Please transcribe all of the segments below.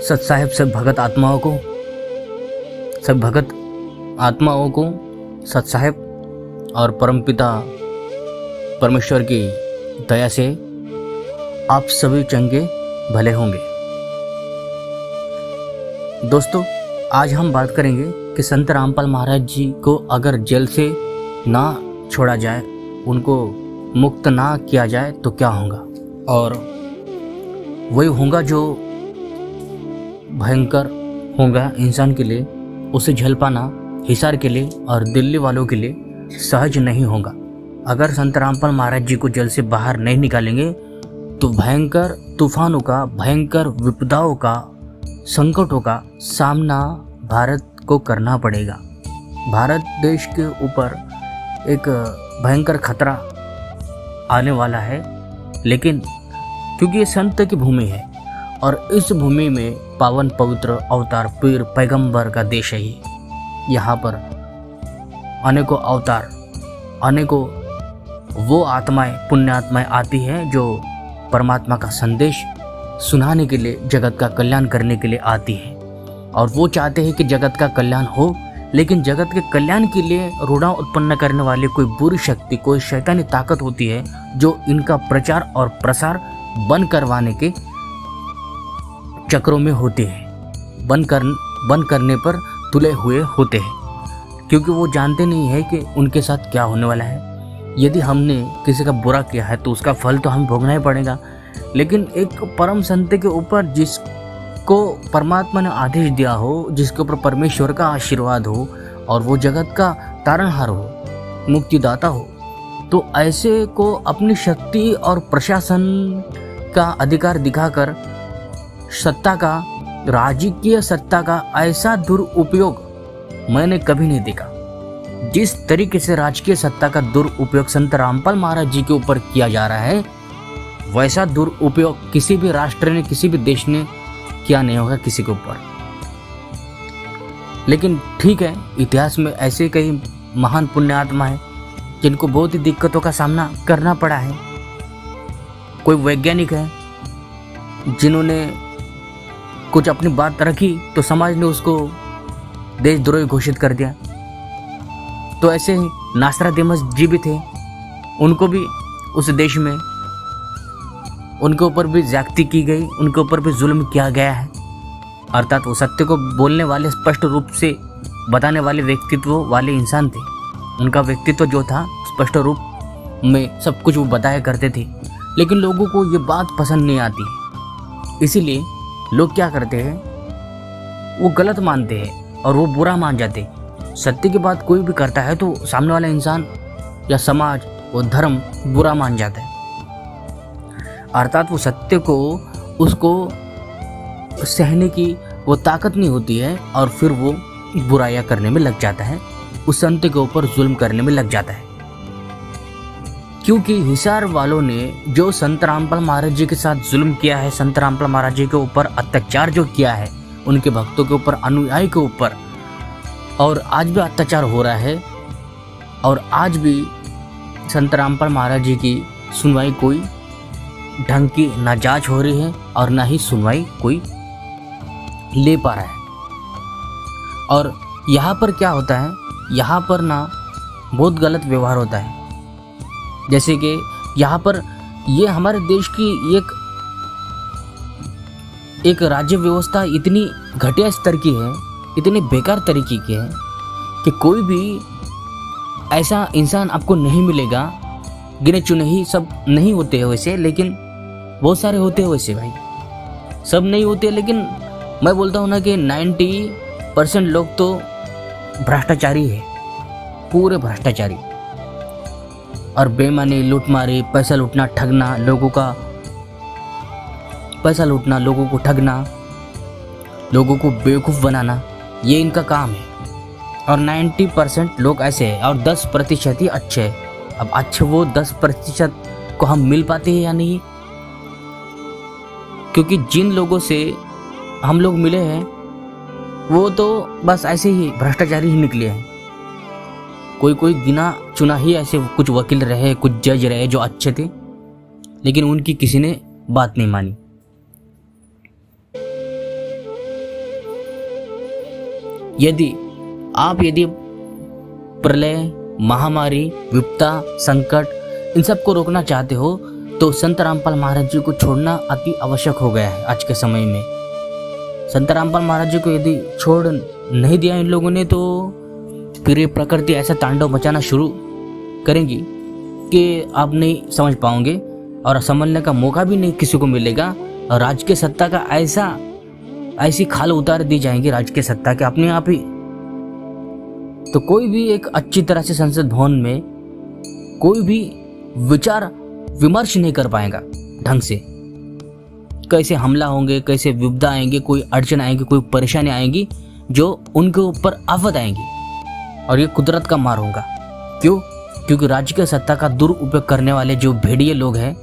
सत्साहेब सब भगत आत्माओं को सत्साहेब और परमपिता परमेश्वर की दया से आप सभी चंगे भले होंगे। दोस्तों, आज हम बात करेंगे कि संत रामपाल महाराज जी को अगर जेल से ना छोड़ा जाए, उनको मुक्त ना किया जाए तो क्या होगा, और वही होगा जो भयंकर होगा इंसान के लिए, उसे झेल पाना हिसार के लिए और दिल्ली वालों के लिए सहज नहीं होगा। अगर संत रामपाल महाराज जी को जेल से बाहर नहीं निकालेंगे तो भयंकर तूफानों का, भयंकर विपदाओं का, संकटों का सामना भारत को करना पड़ेगा। भारत देश के ऊपर एक भयंकर खतरा आने वाला है, लेकिन क्योंकि ये संत की भूमि है और इस भूमि में पावन पवित्र अवतार पीर पैगंबर का देश है ये। यहाँ पर अनेकों अवतार, अनेकों वो आत्माएं, पुण्य आत्माएं आती हैं जो परमात्मा का संदेश सुनाने के लिए, जगत का कल्याण करने के लिए आती है। और वो चाहते हैं कि जगत का कल्याण हो, लेकिन जगत के कल्याण के लिए रूढ़ा उत्पन्न करने वाली कोई बुरी शक्ति, कोई शैतानी ताकत होती है जो इनका प्रचार और प्रसार बंद करवाने के चक्रों में होते हैं, बंद करने पर तुले हुए होते हैं, क्योंकि वो जानते नहीं है कि उनके साथ क्या होने वाला है। यदि हमने किसी का बुरा किया है तो उसका फल तो हमें भोगना ही पड़ेगा, लेकिन एक परम संत के ऊपर जिसको परमात्मा ने आदेश दिया हो, जिसके ऊपर परमेश्वर का आशीर्वाद हो और वो जगत का तारणहार हो, मुक्तिदाता हो, तो ऐसे को अपनी शक्ति और प्रशासन का अधिकार दिखाकर सत्ता का, राजकीय सत्ता का ऐसा दुरुपयोग मैंने कभी नहीं देखा। जिस तरीके से राजकीय सत्ता का दुरुपयोग संत रामपाल महाराज जी के ऊपर किया जा रहा है, वैसा दुरुपयोग किसी भी राष्ट्र ने, किसी भी देश ने किया नहीं होगा किसी के ऊपर। लेकिन ठीक है, इतिहास में ऐसे कई महान पुण्यात्मा हैं जिनको बहुत ही दिक्कतों का सामना करना पड़ा है। कोई वैज्ञानिक है जिन्होंने कुछ अपनी बात रखी तो समाज ने उसको देशद्रोही घोषित कर दिया। तो ऐसे ही नास्त्रादिमस जी भी थे, उनको भी उस देश में उनके ऊपर भी ज्यादती की गई, उनके ऊपर भी जुल्म किया गया है। अर्थात वो सत्य को बोलने वाले, स्पष्ट रूप से बताने वाले व्यक्तित्व वाले इंसान थे। उनका व्यक्तित्व जो था स्पष्ट रूप में सब कुछ वो बताया करते थे, लेकिन लोगों को ये बात पसंद नहीं आती। इसीलिए लोग क्या करते हैं, वो गलत मानते हैं और वो बुरा मान जाते हैं। सत्य की बात कोई भी करता है तो सामने वाला इंसान या समाज, वो धर्म बुरा मान जाता है। अर्थात वो सत्य को, उसको सहने की वो ताकत नहीं होती है और फिर वो बुराइयां करने में लग जाता है, उस संत के ऊपर जुल्म करने में लग जाता है। क्योंकि हिसार वालों ने जो संत रामपाल महाराज जी के साथ जुल्म किया है, संत रामपाल महाराज जी के ऊपर अत्याचार जो किया है, उनके भक्तों के ऊपर, अनुयायी के ऊपर, और आज भी अत्याचार हो रहा है। और आज भी संत रामपाल महाराज जी की सुनवाई कोई ढंग की ना जांच हो रही है और ना ही सुनवाई कोई ले पा रहा है। और यहाँ पर क्या होता है, यहाँ पर ना बहुत गलत व्यवहार होता है। जैसे कि यहाँ पर ये हमारे देश की एक राज्य व्यवस्था इतनी घटिया स्तर की है, इतनी बेकार तरीके की है कि कोई भी ऐसा इंसान आपको नहीं मिलेगा। गिने चुने ही सब नहीं होते हैं वैसे, लेकिन बहुत सारे होते हैं वैसे भाई, सब नहीं होते। लेकिन मैं बोलता हूँ ना कि 90% लोग तो भ्रष्टाचारी है, पूरे भ्रष्टाचारी और बेईमानी, लूटमारी, पैसा लूटना, ठगना, लोगों का पैसा लूटना, लोगों को ठगना, लोगों को बेवकूफ़ बनाना, ये इनका काम है। और 90% लोग ऐसे हैं और 10% ही अच्छे हैं। अब अच्छे वो 10% को हम मिल पाते हैं या नहीं, क्योंकि जिन लोगों से हम लोग मिले हैं वो तो बस ऐसे ही भ्रष्टाचारी ही निकले हैं। कोई गिना चुना ही ऐसे कुछ वकील रहे, कुछ जज रहे जो अच्छे थे, लेकिन उनकी किसी ने बात नहीं मानी। यदि प्रलय, महामारी, विपदा, संकट इन सब को रोकना चाहते हो तो संत रामपाल महाराज जी को छोड़ना अति आवश्यक हो गया है आज के समय में। संत रामपाल महाराज जी को यदि छोड़ नहीं दिया इन लोगों ने तो फिर ये प्रकृति ऐसा तांडव मचाना शुरू करेंगी कि आप नहीं समझ पाओगे और संभलने का मौका भी नहीं किसी को मिलेगा। और राजकीय सत्ता का ऐसी खाल उतार दी जाएंगी राजकीय सत्ता के अपने आप ही। तो कोई भी एक अच्छी तरह से संसद भवन में कोई भी विचार विमर्श नहीं कर पाएगा ढंग से। कैसे हमला होंगे, कैसे विपदा आएंगे, कोई अड़चन आएंगी, कोई परेशानी आएंगी जो उनके ऊपर आफत आएंगी और ये कुदरत का मार होगा। क्यों? क्योंकि राजकीय सत्ता का दुरुपयोग करने वाले जो भेड़िए लोग हैं,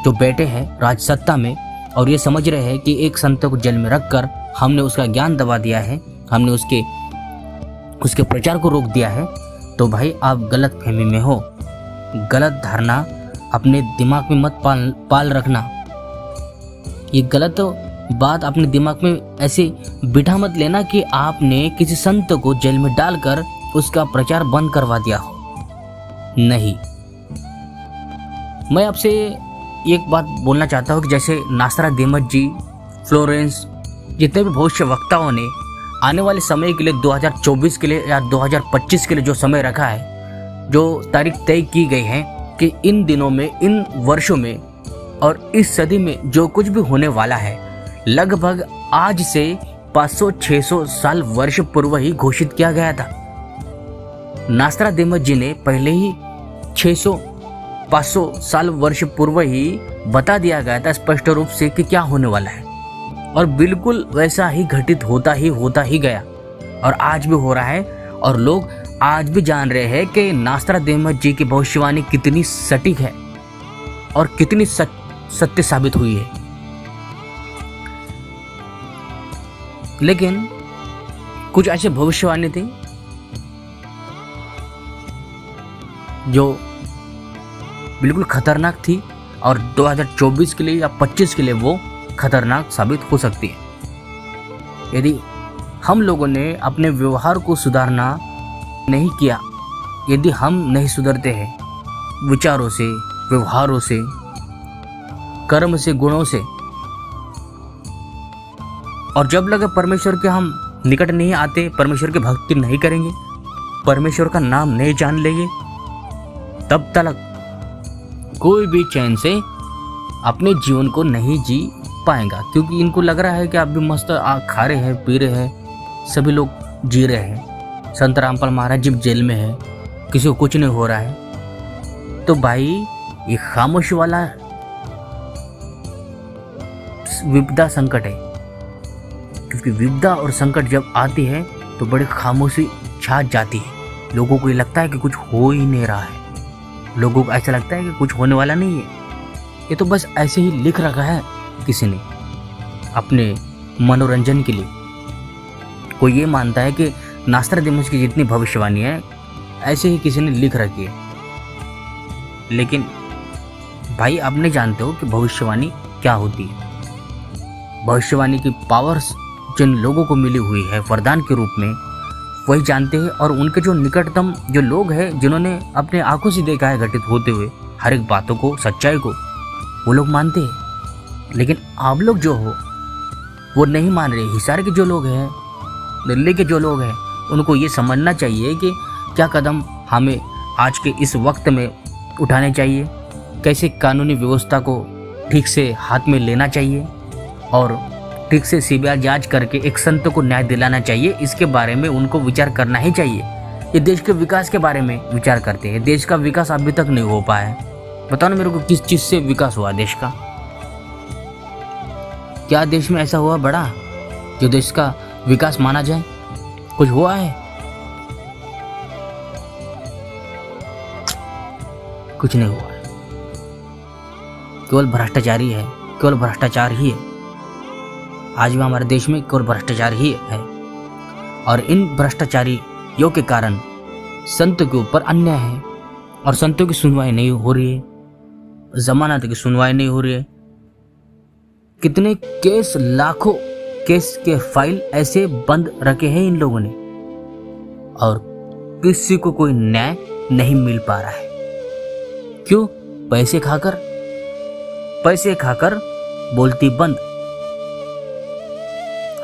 जो बैठे हैं राज सत्ता में और ये समझ रहे हैं कि एक संत को जेल में रखकर हमने उसका ज्ञान दबा दिया है, हमने उसके प्रचार को रोक दिया है, तो भाई आप गलत फहमी में हो। गलत धारणा अपने दिमाग में मत पाल रखना। ये गलत बात अपने दिमाग में ऐसे बिठा मत लेना कि आपने किसी संत को जेल में डालकर उसका प्रचार बंद करवा दिया हो। नहीं, मैं आपसे एक बात बोलना चाहता हूँ कि जैसे नास्त्रादिमस जी, फ्लोरेंस, जितने भी भविष्य वक्ताओं ने आने वाले समय के लिए 2024 के लिए या 2025 के लिए जो समय रखा है, जो तारीख तय की गई है कि इन दिनों में, इन वर्षों में और इस सदी में जो कुछ भी होने वाला है, लगभग आज से 500-600 साल वर्ष पूर्व ही घोषित किया गया था। नास्त्रादिमस जी ने पहले ही 600-500 साल वर्ष पूर्व ही बता दिया गया था स्पष्ट रूप से कि क्या होने वाला है और बिल्कुल वैसा ही घटित होता ही गया और आज भी हो रहा है। और लोग आज भी जान रहे हैं कि नास्त्रादिमस जी की भविष्यवाणी कितनी सटीक है और कितनी सत्य साबित हुई है। लेकिन कुछ ऐसे भविष्यवाणी थी जो बिल्कुल खतरनाक थी और 2024 के लिए या 25 के लिए वो खतरनाक साबित हो सकती है। यदि हम लोगों ने अपने व्यवहार को सुधारना नहीं किया, यदि हम नहीं सुधरते हैं विचारों से, व्यवहारों से, कर्म से, गुणों से, और जब लगे परमेश्वर के हम निकट नहीं आते, परमेश्वर की भक्ति नहीं करेंगे, परमेश्वर का नाम नहीं जान लेंगे, तब तक कोई भी चैन से अपने जीवन को नहीं जी पाएगा। क्योंकि इनको लग रहा है कि आप भी मस्त खा रहे हैं, पी रहे हैं, सभी लोग जी रहे हैं। संत रामपाल महाराज जी जेल में है, किसी को कुछ नहीं हो रहा है। तो भाई ये खामोश वाला विपदा संकट है, क्योंकि विपदा और संकट जब आती है तो बड़ी खामोशी छा जाती है। लोगों को ये लगता है कि कुछ हो ही नहीं रहा है, लोगों को ऐसा लगता है कि कुछ होने वाला नहीं है, ये तो बस ऐसे ही लिख रखा है किसी ने अपने मनोरंजन के लिए। कोई ये मानता है कि नास्त्रादिमस की जितनी भविष्यवाणी है ऐसे ही किसी ने लिख रखी है। लेकिन भाई आप नहीं जानते हो कि भविष्यवाणी क्या होती है। भविष्यवाणी की पावर्स जिन लोगों को मिली हुई है वरदान के रूप में, वही जानते हैं। और उनके जो निकटतम जो लोग हैं, जिन्होंने अपने आंखों से देखा है घटित होते हुए हर एक बातों को, सच्चाई को, वो लोग मानते हैं। लेकिन आप लोग जो हो वो नहीं मान रहे। हिसार के जो लोग हैं, दिल्ली के जो लोग हैं, उनको ये समझना चाहिए कि क्या कदम हमें आज के इस वक्त में उठाने चाहिए, कैसे कानूनी व्यवस्था को ठीक से हाथ में लेना चाहिए और ठीक से सीबीआई जांच करके एक संत को न्याय दिलाना चाहिए। इसके बारे में उनको विचार करना ही चाहिए। ये देश के विकास के बारे में विचार करते हैं। देश का विकास अभी तक नहीं हो पाया है। बताओ ना मेरे को, किस चीज़ से विकास हुआ देश का? क्या देश में ऐसा हुआ बड़ा जो देश का विकास माना जाए? कुछ हुआ है? कुछ नहीं हुआ है। केवल भ्रष्टाचारी है, केवल भ्रष्टाचार ही है। आज भी हमारे देश में केवल भ्रष्टाचार ही है और इन भ्रष्टाचारियों के कारण संतों के ऊपर अन्याय है और संतों की सुनवाई नहीं हो रही है, जमानत की सुनवाई नहीं हो रही है। कितने केस, लाखों केस के फाइल ऐसे बंद रखे हैं इन लोगों ने और किसी को कोई न्याय नहीं मिल पा रहा है। क्यों? पैसे खाकर बोलती बंद।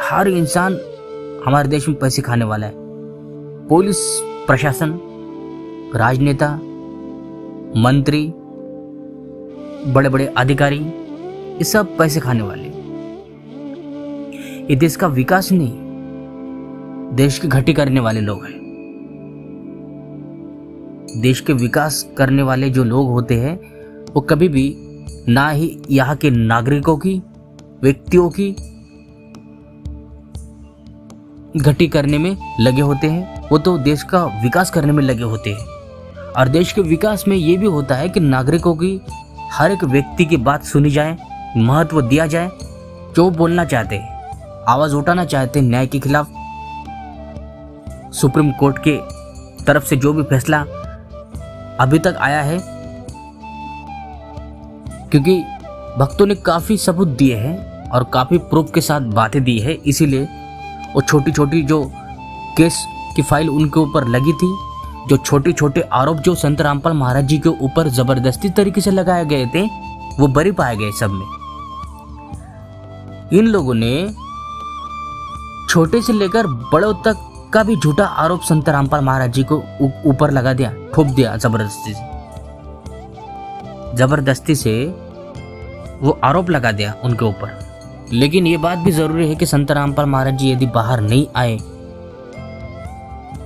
हर इंसान हमारे देश में पैसे खाने वाला है। पुलिस प्रशासन, राजनेता, मंत्री, बड़े बड़े अधिकारी, ये सब पैसे खाने वाले। ये देश का विकास नहीं, देश की घटी करने वाले लोग हैं। देश के विकास करने वाले जो लोग होते हैं वो कभी भी ना ही यहाँ के नागरिकों की, व्यक्तियों की घटी करने में लगे होते हैं, वो तो देश का विकास करने में लगे होते हैं। और देश के विकास में ये भी होता है कि नागरिकों की, हर एक व्यक्ति की बात सुनी जाए, महत्व दिया जाए। जो बोलना चाहते हैं, आवाज उठाना चाहते हैं न्याय के खिलाफ, सुप्रीम कोर्ट के तरफ से जो भी फैसला अभी तक आया है, क्योंकि भक्तों ने काफी सबूत दिए हैं और काफी प्रूफ के साथ बातें दी है, इसीलिए वो छोटी छोटी जो केस की फाइल उनके ऊपर लगी थी, जो छोटे छोटे आरोप जो संत रामपाल महाराज जी के ऊपर जबरदस्ती तरीके से लगाए गए थे, वो बरी पाए गए सब में। इन लोगों ने छोटे से लेकर बड़ों तक का भी झूठा आरोप संत रामपाल महाराज जी को ऊपर लगा दिया, ठोप दिया जबरदस्ती से वो आरोप लगा दिया उनके ऊपर। लेकिन ये बात भी जरूरी है कि संत रामपाल महाराज जी यदि बाहर नहीं आए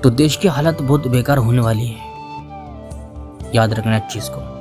तो देश की हालत बहुत बेकार होने वाली है। याद रखना इस चीज को।